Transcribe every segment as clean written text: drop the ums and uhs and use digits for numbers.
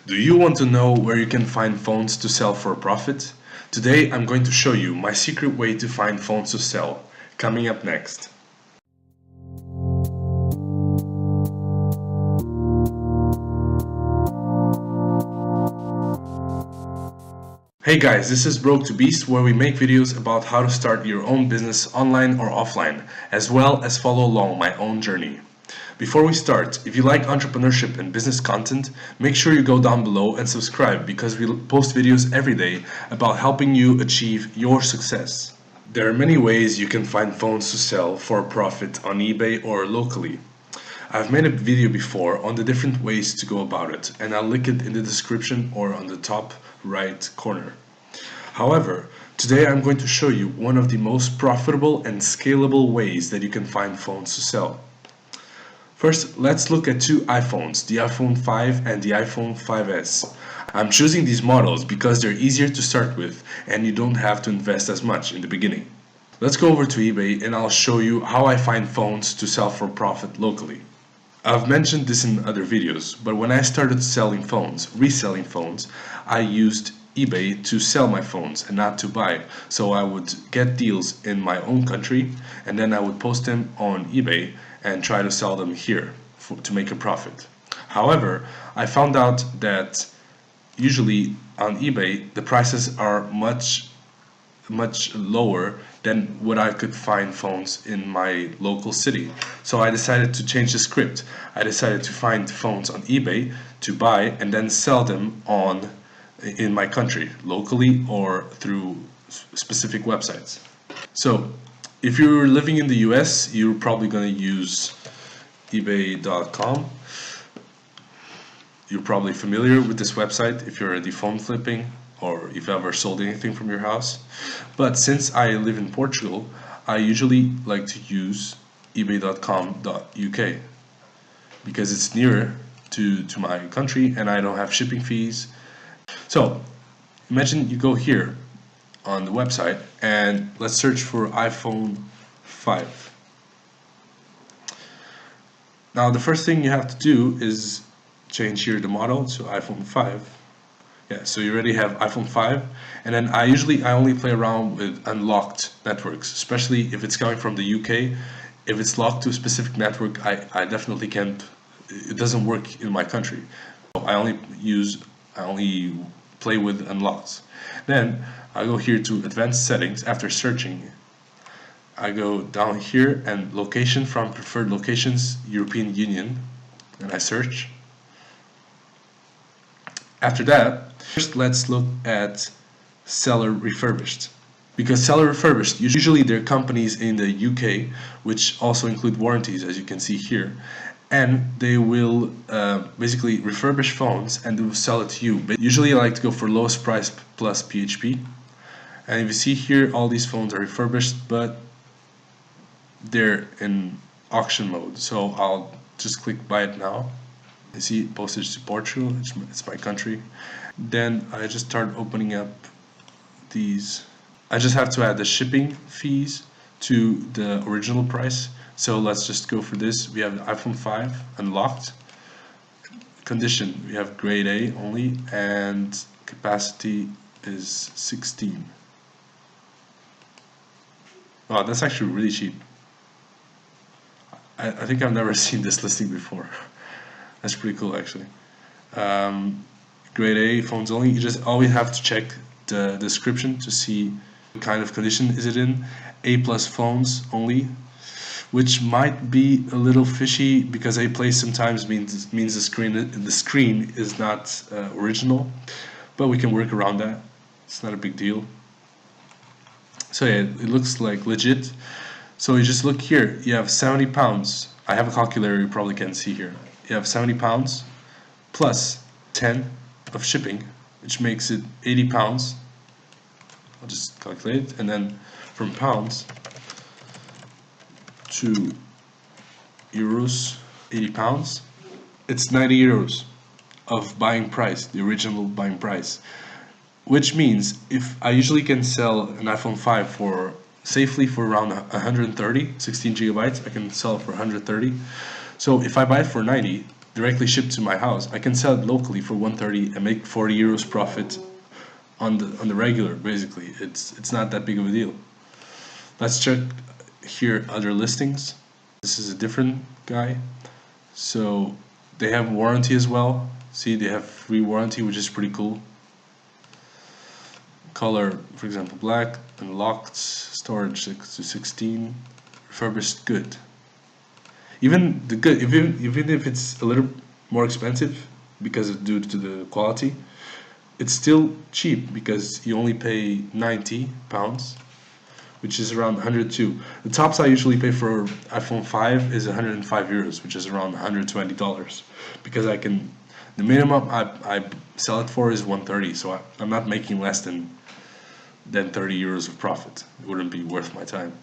Do you want to know where you can find phones to sell for a profit? Today I'm going to show you my secret way to find phones to sell, coming up next. Hey guys, this is Broke to Beast, where we make videos about how to start your own business online or offline, as well as follow along my own journey. Before we start, if you like entrepreneurship and business content, make sure you go down below and subscribe, because we post videos every day about helping you achieve your success. There are many ways you can find phones to sell for a profit on eBay or locally. I've made a video before on the different ways to go about it, and I'll link it in the description or on the top right corner. However, today I'm going to show you one of the most profitable and scalable ways that you can find phones to sell. First, let's look at two iPhones, the iPhone 5 and the iPhone 5S. I'm choosing these models because they're easier to start with and you don't have to invest as much in the beginning. Let's go over to eBay and I'll show you how I find phones to sell for profit locally. I've mentioned this in other videos, but when I started selling phones, reselling phones, I used eBay to sell my phones and not to buy. So I would get deals in my own country and then I would post them on eBay and try to sell them here to make a profit. However, I found out that usually on eBay the prices are much lower than what I could find phones in my local city. So I decided to change the script. I decided to find phones on eBay to buy and then sell them in my country, locally or through specific websites. So if you're living in the US, you're probably going to use ebay.com. You're probably familiar with this website if you're already phone flipping or if you've ever sold anything from your house. But since I live in Portugal, I usually like to use ebay.com.uk because it's nearer to my country and I don't have shipping fees. So imagine you go here on the website and let's search for iPhone 5. Now the first thing you have to do is change here the model to iPhone 5. Yeah, so you already have iPhone 5, and then I only play around with unlocked networks, especially if it's coming from the UK. If it's locked to a specific network, I definitely can't, it doesn't work in my country. So I only play with unlocks. Then I go here to advanced settings. After searching, I go down here and location from preferred locations, European Union, and I search. After that, first let's look at seller refurbished. Because seller refurbished, usually they're companies in the UK which also include warranties, as you can see here, and they will basically refurbish phones and they will sell it to you. But usually I like to go for lowest price plus PHP. And if you see here, all these phones are refurbished, but they're in auction mode. So I'll just click buy it now. You see postage to Portugal, it's my country. Then I just start opening up these. I just have to add the shipping fees to the original price. So let's just go for this. We have the iPhone 5 unlocked. Condition, we have grade A only, and capacity is 16. Wow, that's actually really cheap. I think I've never seen this listing before. That's pretty cool actually. Grade A phones only. You just always have to check the description to see what kind of condition is it in. A plus phones only, which might be a little fishy because A plus sometimes means the screen is not original, but we can work around that. It's not a big deal. So yeah, it looks like legit. So you just look here. You have 70 pounds. I have a calculator. You probably can see here. You have 70 pounds plus 10 of shipping, which makes it 80 pounds. I'll just calculate it, and then from pounds to euros, 80 pounds, it's 90 euros of buying price, the original buying price. Which means if I usually can sell an iPhone 5 for safely for around 130, 16 gigabytes, I can sell it for 130. So if I buy it for 90, directly shipped to my house, I can sell it locally for 130 and make 40 euros profit on the regular. Basically, it's not that big of a deal. Let's check here other listings. This is a different guy. So they have warranty as well. See, they have free warranty, which is pretty cool. Color, for example, black, unlocked, storage 6 to 16, refurbished good. Even the good, even if it's a little more expensive because of due to the quality, it's still cheap because you only pay £90, which is around 102. The tops I usually pay for iPhone 5 is 105 euros, which is around $120, because I can. The minimum I sell it for is 130, so I'm not making less than 30 euros of profit. It wouldn't be worth my time.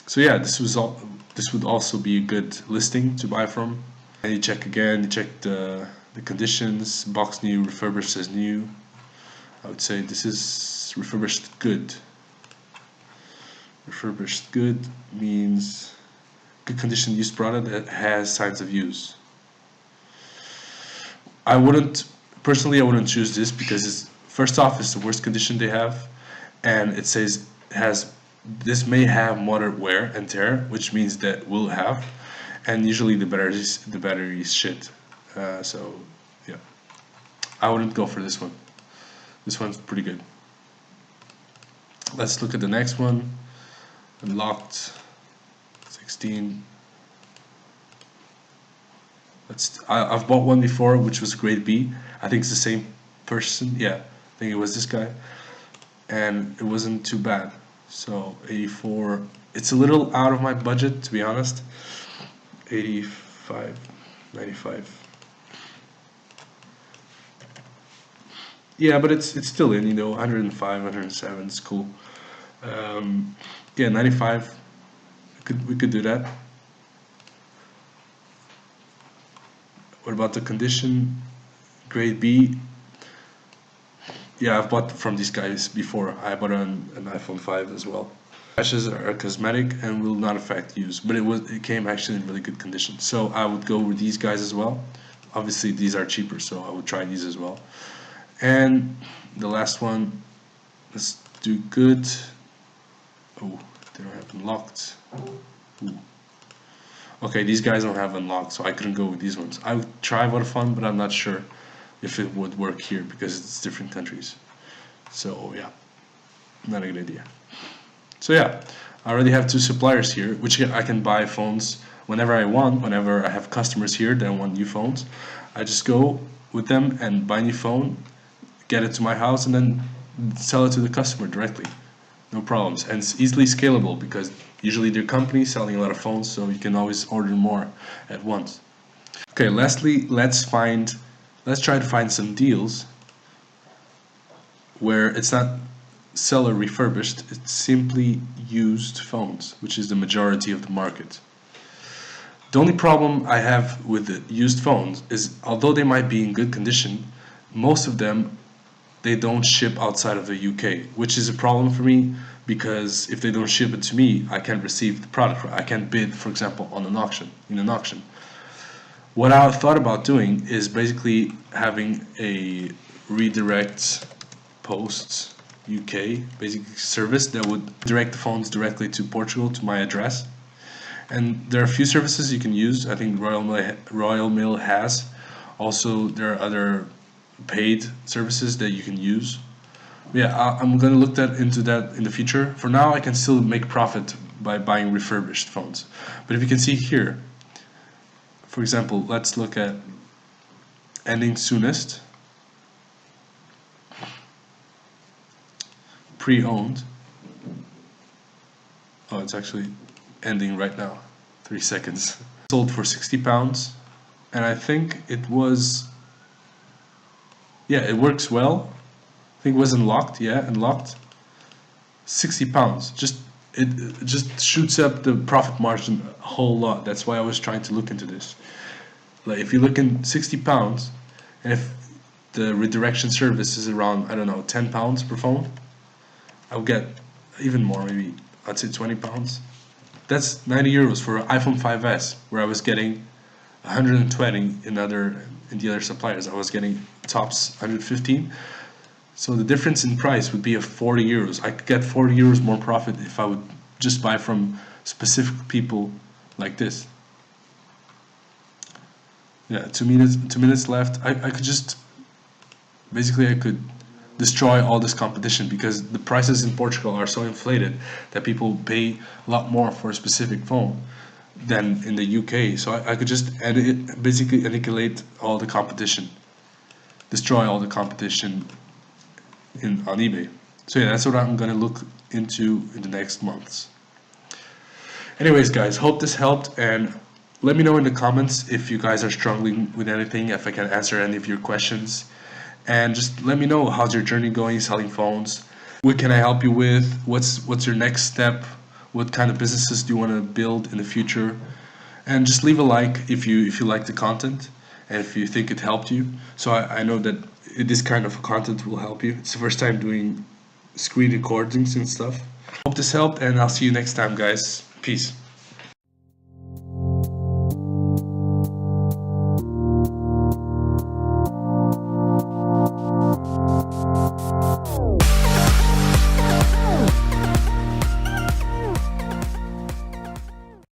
So yeah, this would also be a good listing to buy from. And you check again, you check the conditions. Box new, refurbished says new. I would say this is refurbished good. Refurbished good means good condition used product that has signs of use. I wouldn't choose this because it's, first off, it's the worst condition they have, and it says this may have moderate wear and tear, which means that will have, and usually the battery is shit. So yeah, I wouldn't go for this one. This one's pretty good. Let's look at the next one. Unlocked 16. I've bought one before, which was grade B. I think it's the same person. Yeah, I think it was this guy, and it wasn't too bad. So 84. It's a little out of my budget, to be honest. 85, 95. Yeah, but it's still in, 105, 107. It's cool. Yeah, 95. We could do that. What about the condition? Grade B. Yeah, I've bought from these guys before. I bought an iPhone 5 as well. Scratches are cosmetic and will not affect use, but it came actually in really good condition. So I would go with these guys as well. Obviously these are cheaper, so I would try these as well. And the last one, let's do good. Oh, they don't have unlocked. Ooh. Okay, these guys don't have unlocked, so I couldn't go with these ones. I would try Vodafone, but I'm not sure if it would work here because it's different countries. So yeah, not a good idea. So yeah, I already have 2 suppliers here, which I can buy phones whenever I want. Whenever I have customers here that want new phones, I just go with them and buy a new phone, get it to my house, and then sell it to the customer directly. No problems, and it's easily scalable because usually they're companies selling a lot of phones, so you can always order more at once. Okay, lastly, let's try to find some deals where it's not seller refurbished, it's simply used phones, which is the majority of the market. The only problem I have with the used phones is, although they might be in good condition, most of them, they don't ship outside of the UK, which is a problem for me because if they don't ship it to me, I can't receive the product. I can't bid, for example, on an auction, in an auction. What I thought about doing is basically having a redirect posts UK basic service that would direct the phones directly to Portugal to my address. And there are a few services you can use. I think Royal Mail has. Also, there are other paid services that you can use. Yeah, I'm gonna look into that in the future. For now, I can still make profit by buying refurbished phones. But if you can see here, for example, let's look at ending soonest, pre-owned. Oh, it's actually ending right now, 3 seconds. Sold for £60, and I think it was, yeah, it works well. I think it was unlocked, yeah, unlocked. £60, it just shoots up the profit margin a whole lot. That's why I was trying to look into this. Like, if you look in £60, and if the redirection service is around, I don't know, £10 per phone, I'll get even more, maybe I'd say £20. That's €90 for an iPhone 5S, where I was getting 120 in the other suppliers. I was getting tops 115. So the difference in price would be of 40 euros. I could get 40 euros more profit if I would just buy from specific people like this. Yeah, 2 minutes left. I could just basically I could destroy all this competition because the prices in Portugal are so inflated that people pay a lot more for a specific phone than in the UK. So I could just basically annihilate all the competition, destroy all the competition on eBay. So yeah, that's what I'm gonna look into in the next months. Anyways, guys, hope this helped, and let me know in the comments if you guys are struggling with anything, if I can answer any of your questions. And just let me know, how's your journey going selling phones? What can I help you with? What's your next step? What kind of businesses do you want to build in the future? And just leave a like if you like the content and if you think it helped you. So I know that this kind of content will help you. It's the first time doing screen recordings and stuff. Hope this helped, and I'll see you next time, guys. Peace.